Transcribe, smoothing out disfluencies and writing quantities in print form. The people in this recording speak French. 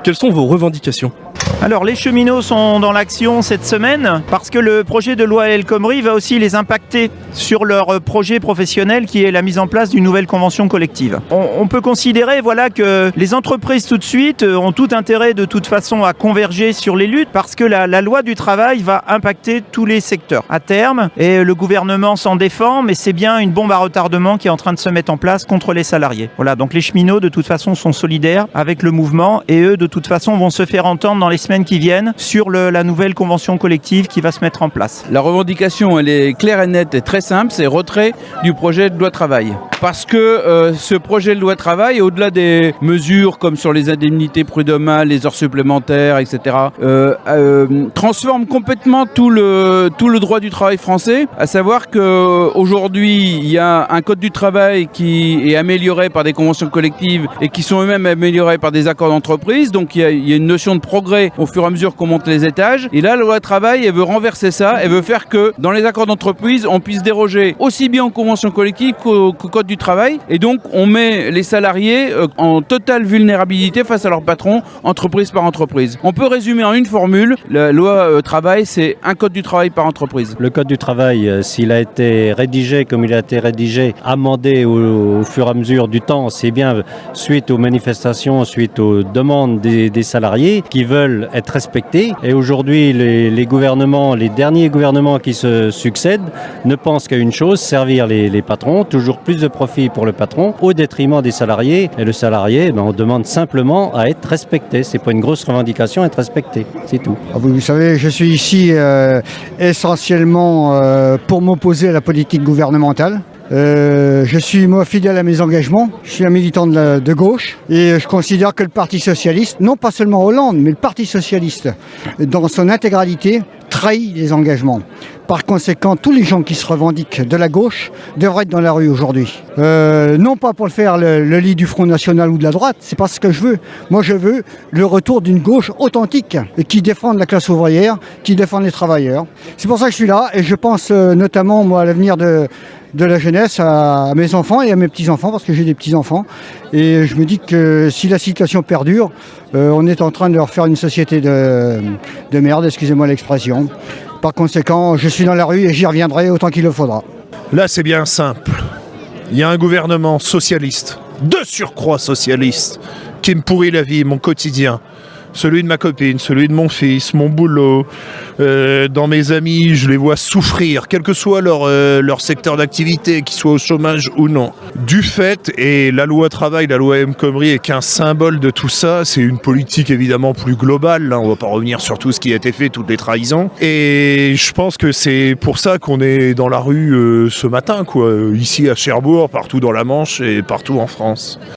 Quelles sont vos revendications ? Alors les cheminots sont dans l'action cette semaine parce que le projet de loi El Khomri va aussi les impacter sur leur projet professionnel qui est la mise en place d'une nouvelle convention collective. On peut considérer que les entreprises tout de suite ont tout intérêt de toute façon à converger sur les luttes parce que la loi du travail va impacter tous les secteurs à terme et le gouvernement s'en défend, mais c'est bien une bombe à retardement qui est en train de se mettre en place contre les salariés. Voilà, donc les cheminots de toute façon sont solidaires avec le mouvement et eux de toute façon vont se faire entendre dans les semaines qui viennent sur la nouvelle convention collective qui va se mettre en place. La revendication, elle est claire et nette et très simple, c'est retrait du projet de loi travail. Parce que ce projet de loi travail, au-delà des mesures comme sur les indemnités prud'homales, les heures supplémentaires, etc., transforme complètement tout le droit du travail français, à savoir qu'aujourd'hui, il y a un code du travail qui est amélioré par des conventions collectives et qui sont eux-mêmes améliorés par des accords d'entreprise, donc il y a une notion de progrès au fur et à mesure qu'on monte les étages. Et là, la loi travail, elle veut renverser ça, elle veut faire que dans les accords d'entreprise, on puisse déroger aussi bien aux conventions collectives qu'au code du travail. Et donc, on met les salariés en totale vulnérabilité face à leur patron, entreprise par entreprise. On peut résumer en une formule, la loi travail, c'est un code du travail par entreprise. Le code du travail, s'il a été rédigé comme il a été rédigé, amendé au fur et à mesure du temps, c'est bien suite aux manifestations, suite aux demandes des salariés qui veulent être respectés. Et aujourd'hui, les gouvernements, les derniers gouvernements qui se succèdent, ne pensent qu'à une chose, servir les patrons, toujours plus de profit pour le patron, au détriment des salariés. Et le salarié, on demande simplement à être respecté. C'est pas une grosse revendication, être respecté, c'est tout. Vous savez, je suis ici essentiellement pour m'opposer à la politique gouvernementale. Je suis moi fidèle à mes engagements, je suis un militant de gauche et je considère que le Parti Socialiste, non pas seulement Hollande, mais le Parti Socialiste dans son intégralité trahit les engagements. Par conséquent, tous les gens qui se revendiquent de la gauche devraient être dans la rue aujourd'hui. Non pas pour faire le lit du Front National ou de la droite, c'est pas ce que je veux. Moi je veux le retour d'une gauche authentique qui défende la classe ouvrière, qui défend les travailleurs. C'est pour ça que je suis là et je pense notamment moi à l'avenir de la jeunesse, à mes enfants et à mes petits-enfants, parce que j'ai des petits-enfants. Et je me dis que si la situation perdure, on est en train de leur faire une société de merde, excusez-moi l'expression. Par conséquent, je suis dans la rue et j'y reviendrai autant qu'il le faudra. Là, c'est bien simple. Il y a un gouvernement socialiste, de surcroît socialiste, qui me pourrit la vie, mon quotidien. Celui de ma copine, celui de mon fils, mon boulot. Dans mes amis, je les vois souffrir, quel que soit leur secteur d'activité, qu'ils soient au chômage ou non. Du fait, et la loi travail, la loi El Khomri est qu'un symbole de tout ça, c'est une politique évidemment plus globale, là on va pas revenir sur tout ce qui a été fait, toutes les trahisons. Et je pense que c'est pour ça qu'on est dans la rue ce matin, ici à Cherbourg, partout dans la Manche et partout en France.